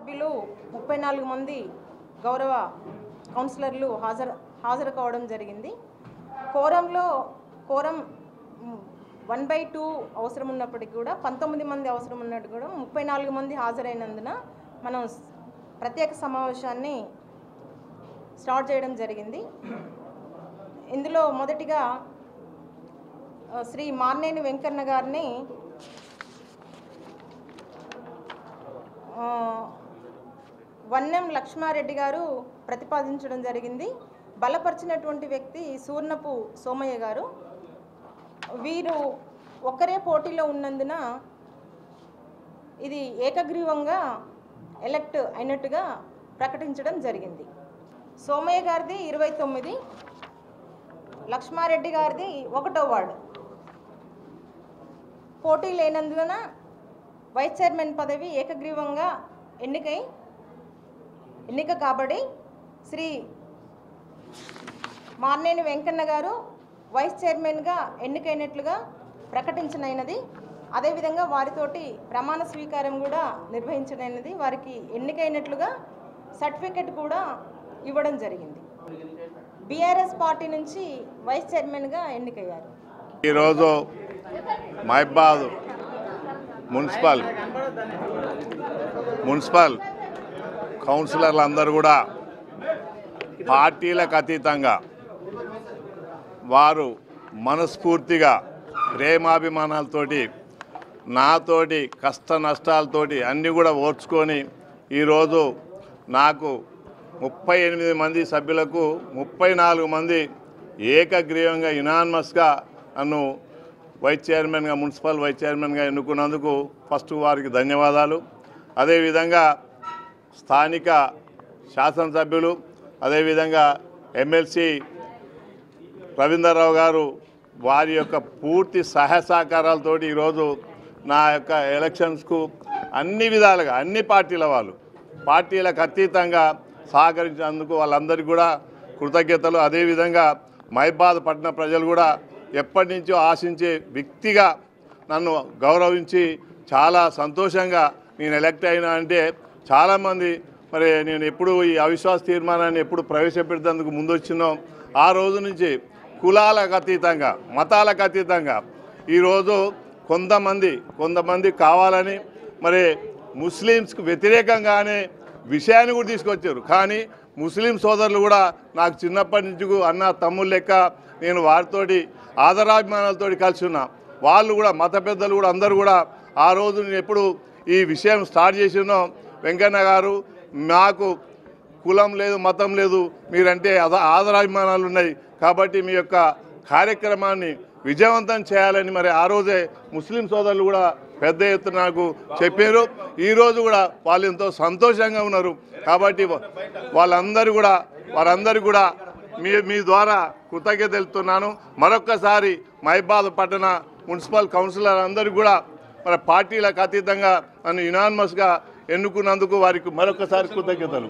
సభ్యులు 34 మంది గౌరవ కౌన్సిలర్లు హాజరు కావడం జరిగింది. కోరం 1/2 అవసరం ఉన్నప్పటికీ కూడా 19 మంది అవసరం ఉన్నట్టు కూడా 34 మంది హాజరైనందున మనం ప్రత్యేక సమావేశాన్ని స్టార్ట్ చేయడం జరిగింది. ఇందులో మొదటిగా శ్రీ మార్నేని వెంకన్న గారిని వన్నెం లక్ష్మారెడ్డి గారు ప్రతిపాదించడం జరిగింది. బలపరిచినటువంటి వ్యక్తి సూర్ణపు సోమయ్య గారు. వీరు ఒక్కరే పోటీలో ఉన్నందున ఇది ఏకగ్రీవంగా ఎలక్ట్ అయినట్టుగా ప్రకటించడం జరిగింది. సోమయ్య గారిది 29, లక్ష్మారెడ్డి గారిది 1వ వార్డు. పోటీ లేనందున వైస్ చైర్మన్ పదవి ఏకగ్రీవంగా ఎన్నిక కాబడి శ్రీ మార్నేని వెంకన్న గారు వైస్ చైర్మన్గా ఎన్నికైనట్లుగా ప్రకటించనైనది. అదేవిధంగా వారితోటి ప్రమాణ స్వీకారం కూడా నిర్వహించనైనది. వారికి ఎన్నికైనట్లుగా సర్టిఫికెట్ కూడా ఇవ్వడం జరిగింది. బీఆర్ఎస్ పార్టీ నుంచి వైస్ చైర్మన్గా ఎన్నికయ్యారు. ఈరోజు మహబాద్ మున్సిపల్ కౌన్సిలర్లు అందరూ కూడా పార్టీలకు అతీతంగా వారు మనస్ఫూర్తిగా ప్రేమాభిమానాలతోటి నాతోటి కష్ట నష్టాలతోటి అన్నీ కూడా ఓర్చుకొని ఈరోజు నాకు 38 మంది సభ్యులకు 34 మంది ఏకగ్రీవంగా యునానిమస్గా నన్ను వైస్ చైర్మన్గా మున్సిపల్ వైస్ చైర్మన్గా ఎన్నుకున్నందుకు ఫస్ట్ వారికి ధన్యవాదాలు. అదేవిధంగా స్థానిక శాసనసభ్యులు అదేవిధంగా ఎమ్మెల్సీ రవీందర్రావు గారు వారి యొక్క పూర్తి సహాయ సహకారాలతోటి ఈరోజు నా యొక్క ఎలక్షన్స్కు అన్ని విధాలుగా అన్ని పార్టీల వాళ్ళు పార్టీలకు అతీతంగా సహకరించినందుకు వాళ్ళందరికీ కూడా కృతజ్ఞతలు. అదేవిధంగా మహబాద్ పట్టణ ప్రజలు కూడా ఎప్పటి నుంచో ఆశించే వ్యక్తిగా నన్ను గౌరవించి చాలా సంతోషంగా నేను ఎలక్ట్ అయినా అంటే చాలామంది మరి నేను ఎప్పుడు ఈ అవిశ్వాస తీర్మానాన్ని ఎప్పుడు ప్రవేశపెట్టేందుకు ముందు వచ్చినో ఆ రోజు నుంచి కులాలకు అతీతంగా మతాలకు అతీతంగా ఈరోజు కొంతమంది కావాలని మరి ముస్లిమ్స్కి వ్యతిరేకంగానే విషయాన్ని కూడా తీసుకొచ్చారు. కానీ ముస్లిం సోదరులు కూడా నాకు చిన్నప్పటి నుంచి అన్న తమ్ముళ్ళ లెక్క నేను వారితోటి ఆదరాభిమానాలతో కలిసి ఉన్నా. వాళ్ళు కూడా మత పెద్దలు కూడా అందరూ కూడా ఆ రోజు నేను ఎప్పుడు ఈ విషయం స్టార్ట్ చేసినో వెంకన్న గారు నాకు కులం లేదు మతం లేదు మీరంటే ఆదరాభిమానాలు ఉన్నాయి కాబట్టి మీ యొక్క కార్యక్రమాన్ని విజయవంతం చేయాలని మరి ఆ రోజే ముస్లిం సోదరులు కూడా పెద్ద ఎత్తున నాకు చెప్పారు. ఈరోజు కూడా వాళ్ళు ఎంతో సంతోషంగా ఉన్నారు. కాబట్టి వారందరూ కూడా మీ ద్వారా కృతజ్ఞత తెలుపుతున్నాను. మరొక్కసారి మహబాద్ పట్టణ మున్సిపల్ కౌన్సిలర్ అందరూ కూడా మన పార్టీలకు అతీతంగా నన్ను యునానిమస్గా ఎన్నుకున్నందుకు వారికి మరొకసారి కృతజ్ఞతలు.